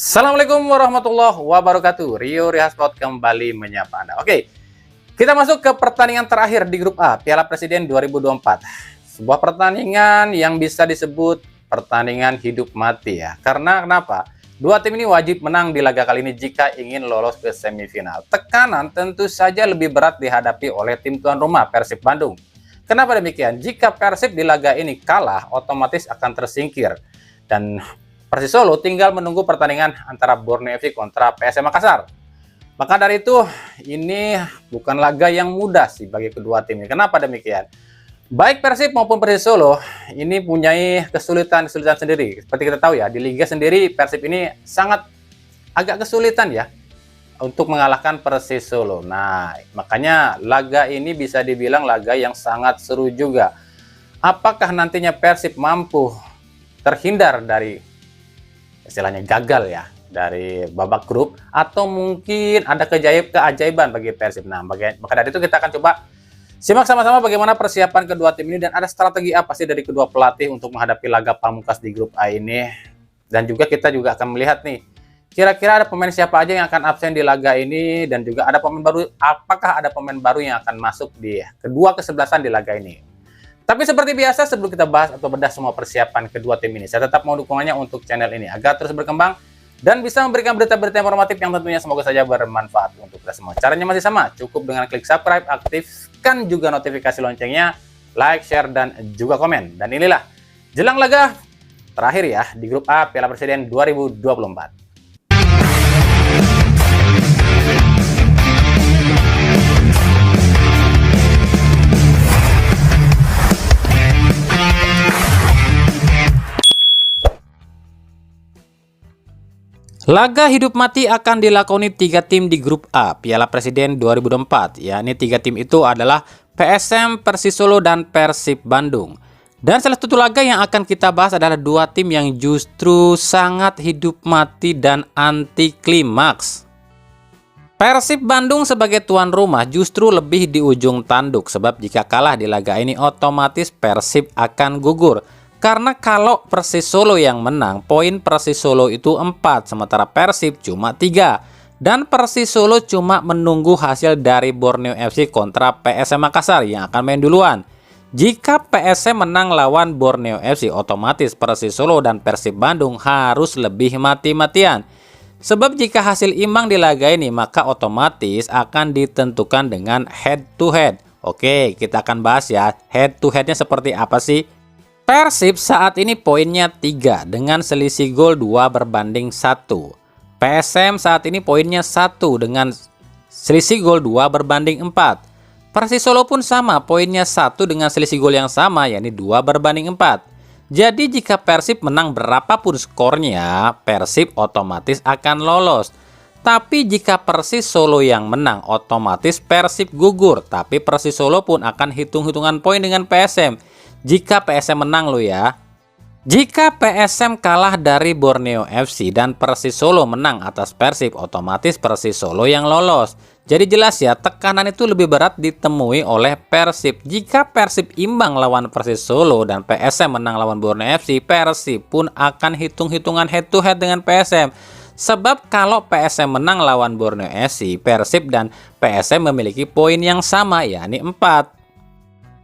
Assalamualaikum warahmatullahi wabarakatuh. Rio Rihasport kembali menyapa Anda. Oke, kita masuk ke pertandingan terakhir di grup A Piala Presiden 2024. Sebuah pertandingan yang bisa disebut pertandingan hidup mati ya. Karena kenapa? Dua tim ini wajib menang di laga kali ini jika ingin lolos ke semifinal. Tekanan tentu saja lebih berat dihadapi oleh tim tuan rumah Persib Bandung. Kenapa demikian? Jika Persib di laga ini kalah, otomatis akan tersingkir. Dan Persis Solo tinggal menunggu pertandingan antara Borneo FC kontra PSM Makassar. Maka dari itu, ini bukan laga yang mudah sih bagi kedua tim ini. Kenapa demikian? Baik Persib maupun Persis Solo ini punyai kesulitan sendiri. Seperti kita tahu ya, di Liga sendiri Persib ini sangat agak kesulitan ya untuk mengalahkan Persis Solo. Nah, makanya laga ini bisa dibilang laga yang sangat seru juga. Apakah nantinya Persib mampu terhindar dari istilahnya gagal ya dari babak grup, atau mungkin ada keajaiban bagi Persib. Nah, maka dari itu kita akan coba simak sama-sama bagaimana persiapan kedua tim ini dan ada strategi apa sih dari kedua pelatih untuk menghadapi laga pamungkas di grup A ini. Dan juga kita juga akan melihat nih, kira-kira ada pemain siapa aja yang akan absen di laga ini, dan juga ada pemain baru, apakah ada pemain baru yang akan masuk di kedua kesebelasan di laga ini. Tapi seperti biasa, sebelum kita bahas atau bedah semua persiapan kedua tim ini, saya tetap mau dukungannya untuk channel ini agar terus berkembang dan bisa memberikan berita-berita informatif yang tentunya semoga saja bermanfaat untuk kita semua. Caranya masih sama, cukup dengan klik subscribe, aktifkan juga notifikasi loncengnya, like, share, dan juga komen. Dan inilah jelang laga terakhir ya di grup A Piala Presiden 2024. Laga hidup mati akan dilakoni 3 tim di grup A Piala Presiden 2024. Yakni 3 tim itu adalah PSM, Persis Solo, dan Persib Bandung. Dan salah satu laga yang akan kita bahas adalah 2 tim yang justru sangat hidup mati dan anti klimaks. Persib Bandung sebagai tuan rumah justru lebih di ujung tanduk, sebab jika kalah di laga ini otomatis Persib akan gugur. Karena kalau Persis Solo yang menang, poin Persis Solo itu 4, sementara Persib cuma 3. Dan Persis Solo cuma menunggu hasil dari Borneo FC kontra PSM Makassar yang akan main duluan. Jika PSM menang lawan Borneo FC, otomatis Persis Solo dan Persib Bandung harus lebih mati-matian. Sebab jika hasil imbang di laga ini, maka otomatis akan ditentukan dengan head to head. Oke, kita akan bahas ya, head to headnya seperti apa sih? Persib saat ini poinnya 3 dengan selisih gol 2 berbanding 1. PSM saat ini poinnya 1 dengan selisih gol 2 berbanding 4. Persis Solo pun sama, poinnya 1 dengan selisih gol yang sama, yakni 2 berbanding 4. Jadi jika Persib menang berapapun skornya, Persib otomatis akan lolos. Tapi jika Persis Solo yang menang, otomatis Persib gugur. Tapi Persis Solo pun akan hitung-hitungan poin dengan PSM. Jika PSM menang lo ya. Jika PSM kalah dari Borneo FC dan Persis Solo menang atas Persib, otomatis Persis Solo yang lolos. Jadi jelas ya, tekanan itu lebih berat ditemui oleh Persib. Jika Persib imbang lawan Persis Solo dan PSM menang lawan Borneo FC, Persib pun akan hitung-hitungan head to head dengan PSM. Sebab kalau PSM menang lawan Borneo FC, Persib dan PSM memiliki poin yang sama, yakni 4.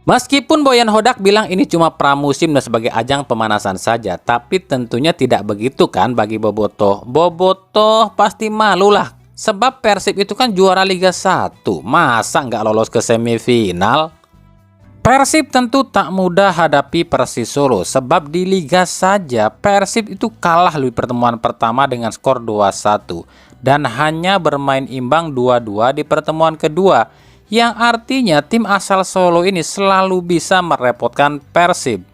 Meskipun Boyan Hodak bilang ini cuma pramusim dan sebagai ajang pemanasan saja, tapi tentunya tidak begitu kan bagi Bobotoh. Bobotoh pasti malu lah, sebab Persib itu kan juara Liga 1, masa nggak lolos ke semifinal? Persib tentu tak mudah hadapi Persis Solo, sebab di Liga saja Persib itu kalah di pertemuan pertama dengan skor 2-1 dan hanya bermain imbang 2-2 di pertemuan kedua. Yang artinya tim asal Solo ini selalu bisa merepotkan Persib.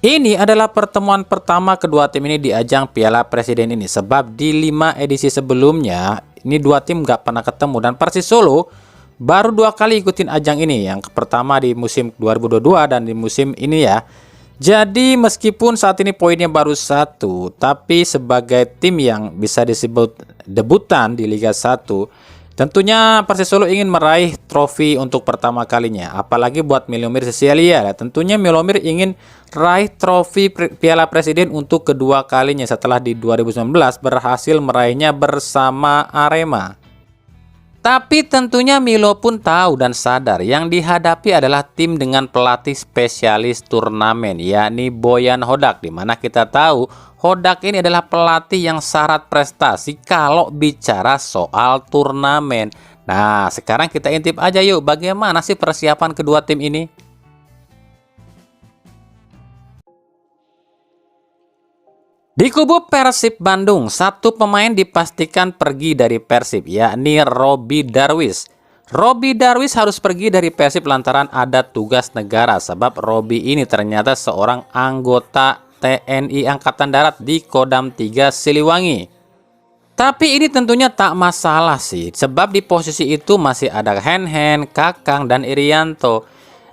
Ini adalah pertemuan pertama kedua tim ini di ajang Piala Presiden ini. Sebab di 5 edisi sebelumnya, ini 2 tim gak pernah ketemu. Dan Persis Solo baru 2 kali ikutin ajang ini. Yang pertama di musim 2022 dan di musim ini ya. Jadi meskipun saat ini poinnya baru 1, tapi sebagai tim yang bisa disebut debutan di Liga 1, Tentunya Persis Solo ingin meraih trofi untuk pertama kalinya, apalagi buat Milomir Cecilia. Tentunya Milomir ingin raih trofi Piala Presiden untuk kedua kalinya setelah di 2019 berhasil meraihnya bersama Arema. Tapi tentunya Milo pun tahu dan sadar yang dihadapi adalah tim dengan pelatih spesialis turnamen, yakni Boyan Hodak, dimana kita tahu Hodak ini adalah pelatih yang syarat prestasi kalau bicara soal turnamen. Nah, sekarang kita intip aja yuk, bagaimana sih persiapan kedua tim ini? Di kubu Persib Bandung, satu pemain dipastikan pergi dari Persib, yakni Robby Darwish. Robby Darwish harus pergi dari Persib lantaran ada tugas negara, sebab Robby ini ternyata seorang anggota TNI Angkatan Darat di Kodam 3 Siliwangi. Tapi ini tentunya tak masalah sih, sebab di posisi itu masih ada Hen-Hen, Kakang, dan Irianto.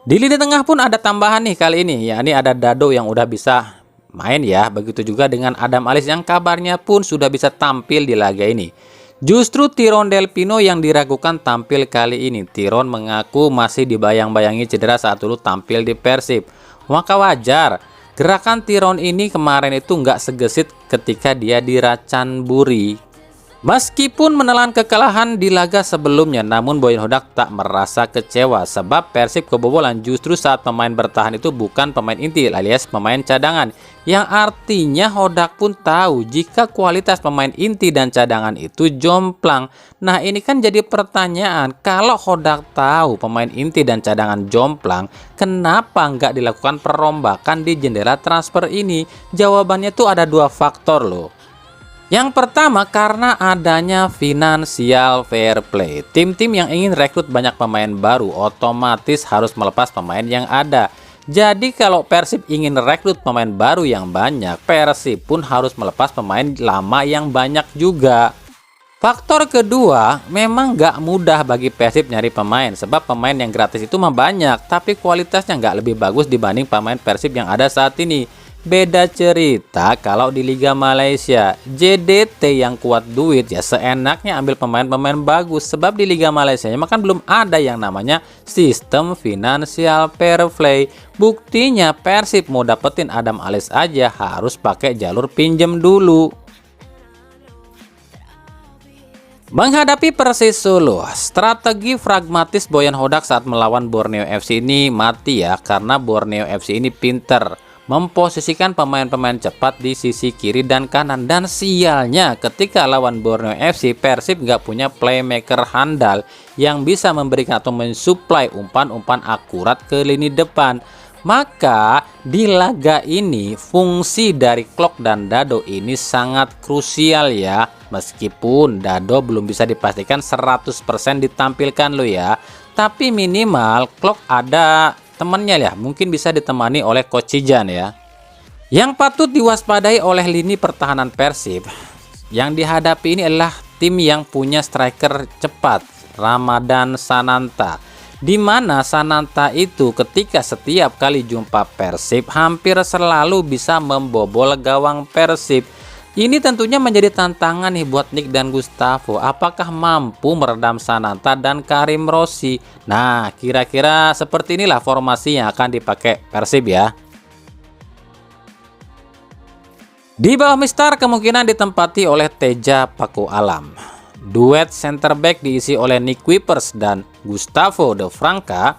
Di lini tengah pun ada tambahan nih kali ini, yakni ada Dado yang udah bisa main ya, begitu juga dengan Adam Alis yang kabarnya pun sudah bisa tampil di laga ini. Justru Tiron Del Pino yang diragukan tampil kali ini. Tiron mengaku masih dibayang-bayangi cedera saat dulu tampil di Persib. Maka wajar, gerakan Tiron ini kemarin itu nggak segesit ketika dia di Racanburi. Meskipun menelan kekalahan di laga sebelumnya, namun Boyan Hodak tak merasa kecewa sebab Persib kebobolan justru saat pemain bertahan itu bukan pemain inti alias pemain cadangan, yang artinya Hodak pun tahu jika kualitas pemain inti dan cadangan itu jomplang. Nah, ini kan jadi pertanyaan, kalau Hodak tahu pemain inti dan cadangan jomplang, kenapa nggak dilakukan perombakan di jendela transfer ini? Jawabannya tuh ada dua faktor loh. Yang pertama, karena adanya financial fair play. Tim-tim yang ingin rekrut banyak pemain baru otomatis harus melepas pemain yang ada. Jadi kalau Persib ingin rekrut pemain baru yang banyak, Persib pun harus melepas pemain lama yang banyak juga. Faktor kedua, memang nggak mudah bagi Persib nyari pemain, sebab pemain yang gratis itu mah banyak, tapi kualitasnya nggak lebih bagus dibanding pemain Persib yang ada saat ini. Beda cerita kalau di Liga Malaysia, JDT yang kuat duit ya seenaknya ambil pemain-pemain bagus, sebab di Liga Malaysia kan belum ada yang namanya sistem financial fair play. Buktinya Persib mau dapetin Adam Alis aja harus pakai jalur pinjem dulu. Menghadapi Persis Solo, strategi pragmatis Boyan Hodak saat melawan Borneo FC ini mati ya, karena Borneo FC ini pinter memposisikan pemain-pemain cepat di sisi kiri dan kanan, dan sialnya ketika lawan Borneo FC, Persib nggak punya playmaker handal yang bisa memberikan atau mensuplai umpan-umpan akurat ke lini depan. Maka di laga ini fungsi dari Klok dan Dado ini sangat krusial ya, meskipun Dado belum bisa dipastikan 100% ditampilkan lo ya, tapi minimal Klok ada temannya ya, mungkin bisa ditemani oleh Coach Cijan ya. Yang patut diwaspadai oleh lini pertahanan Persib yang dihadapi ini adalah tim yang punya striker cepat, Ramadan Sananta, di mana Sananta itu ketika setiap kali jumpa Persib hampir selalu bisa membobol gawang Persib. Ini tentunya menjadi tantangan nih buat Nick dan Gustavo. Apakah mampu meredam Sananta dan Karim Rossi? Nah, kira-kira seperti inilah formasi yang akan dipakai Persib ya. Di bawah Mistar kemungkinan ditempati oleh Teja Paku Alam. Duet center back diisi oleh Nick Kuipers dan Gustavo De Franca.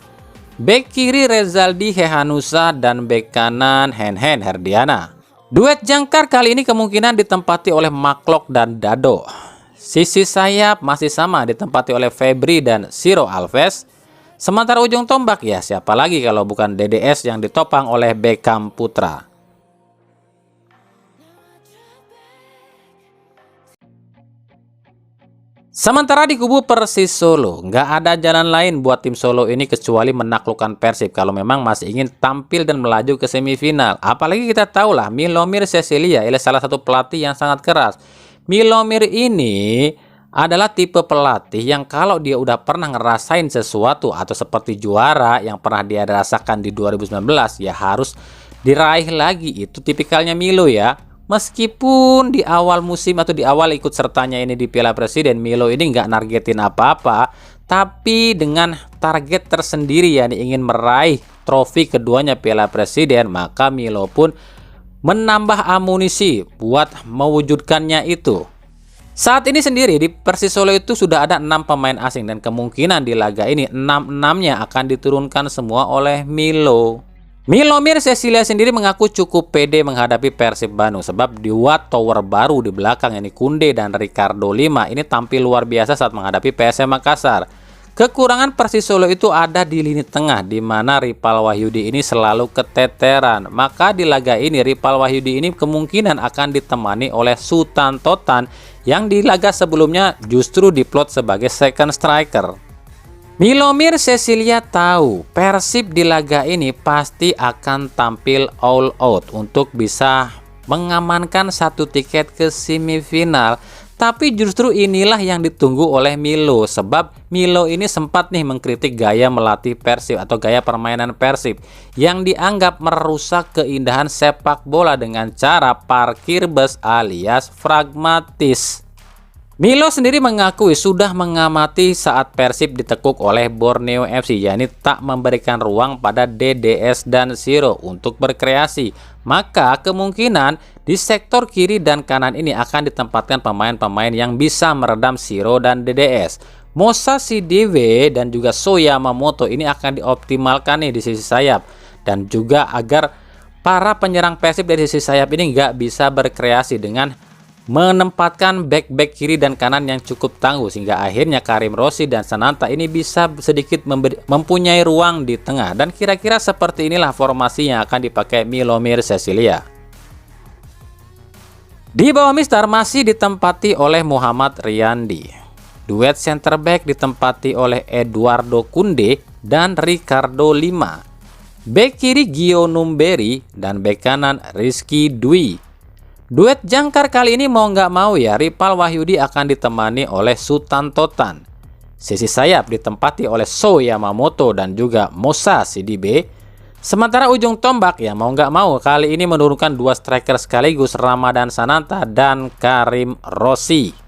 Bek kiri Rezaldi Hehanusa dan bek kanan Hen-Hen Herdiana. Duet jangkar kali ini kemungkinan ditempati oleh Maklok dan Dado. Sisi sayap masih sama ditempati oleh Febri dan Ciro Alves. Sementara ujung tombak ya siapa lagi kalau bukan DDS yang ditopang oleh Beckham Putra. Sementara di kubu Persis Solo, nggak ada jalan lain buat tim Solo ini kecuali menaklukkan Persib kalau memang masih ingin tampil dan melaju ke semifinal. Apalagi kita tahu lah, Milomir Cecilia adalah salah satu pelatih yang sangat keras. Milomir ini adalah tipe pelatih yang kalau dia udah pernah ngerasain sesuatu atau seperti juara yang pernah dia rasakan di 2019 ya harus diraih lagi. Itu tipikalnya Milo ya. Meskipun di awal musim atau di awal ikut sertanya ini di Piala Presiden, Milo ini nggak nargetin apa-apa, tapi dengan target tersendiri ya, ingin meraih trofi keduanya Piala Presiden, maka Milo pun menambah amunisi buat mewujudkannya itu. Saat ini sendiri di Persis Solo itu sudah ada 6 pemain asing dan kemungkinan di laga ini 6-6-nya akan diturunkan semua oleh Milo. Milomir Cecilia sendiri mengaku cukup pede menghadapi Persib Bandung sebab dua tower baru di belakang, ini Kunde dan Ricardo Lima, ini tampil luar biasa saat menghadapi PSM Makassar. Kekurangan Persis Solo itu ada di lini tengah di mana Ripal Wahyudi ini selalu keteteran. Maka di laga ini Ripal Wahyudi ini kemungkinan akan ditemani oleh Sultan Totan yang di laga sebelumnya justru diplot sebagai second striker. Milomir Cecilia tahu Persib di laga ini pasti akan tampil all out untuk bisa mengamankan satu tiket ke semifinal. Tapi justru inilah yang ditunggu oleh Milo, sebab Milo ini sempat nih mengkritik gaya melatih Persib atau gaya permainan Persib yang dianggap merusak keindahan sepak bola dengan cara parkir bus alias pragmatis. Milo sendiri mengakui sudah mengamati saat Persib ditekuk oleh Borneo FC, yakni tak memberikan ruang pada DDS dan Siro untuk berkreasi. Maka kemungkinan di sektor kiri dan kanan ini akan ditempatkan pemain-pemain yang bisa meredam Siro dan DDS. Mosa Sidiwe dan juga Soya Mamoto ini akan dioptimalkan nih di sisi sayap, dan juga agar para penyerang Persib dari sisi sayap ini nggak bisa berkreasi dengan menempatkan back kiri dan kanan yang cukup tangguh, sehingga akhirnya Karim Rossi dan Sananta ini bisa sedikit mempunyai ruang di tengah. Dan kira-kira seperti inilah formasi yang akan dipakai Milomir Cecilia. Di bawah Mister masih ditempati oleh Muhammad Riyandi. Duet center back ditempati oleh Eduardo Kunde dan Ricardo Lima. Back kiri Gio Numberi dan back kanan Rizky Dwi. Duet jangkar kali ini mau nggak mau ya Ripal Wahyudi akan ditemani oleh Sultan Totan. Sisi sayap ditempati oleh So Yamamoto dan juga Mosa Sidibe. Sementara ujung tombak ya mau nggak mau kali ini menurunkan dua striker sekaligus, Ramadan Sananta dan Karim Rossi.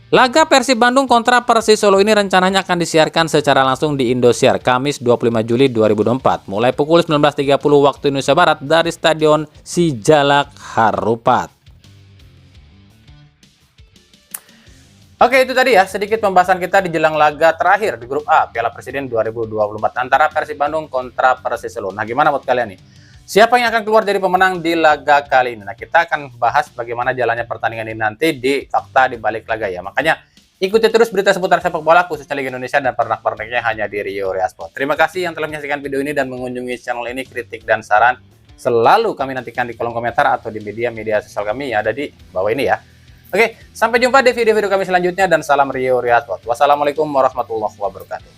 Laga Persib Bandung kontra Persis Solo ini rencananya akan disiarkan secara langsung di Indosiar Kamis 25 Juli 2024 mulai pukul 19.30 waktu Indonesia Barat dari Stadion Sijalak Harupat. Oke, itu tadi ya sedikit pembahasan kita di jelang laga terakhir di grup A Piala Presiden 2024 antara Persib Bandung kontra Persis Solo. Nah, gimana buat kalian nih? Siapa yang akan keluar jadi pemenang di laga kali ini? Nah, kita akan bahas bagaimana jalannya pertandingan ini nanti di fakta di balik laga ya. Makanya ikuti terus berita seputar sepak bola khususnya Liga Indonesia dan pernak-perniknya hanya di Rio Ria Sport. Terima kasih yang telah menyaksikan video ini dan mengunjungi channel ini. Kritik dan saran selalu kami nantikan di kolom komentar atau di media sosial kami yang ada di bawah ini ya. Oke, sampai jumpa di video-video kami selanjutnya dan salam Rio Ria Sport. Wassalamualaikum warahmatullahi wabarakatuh.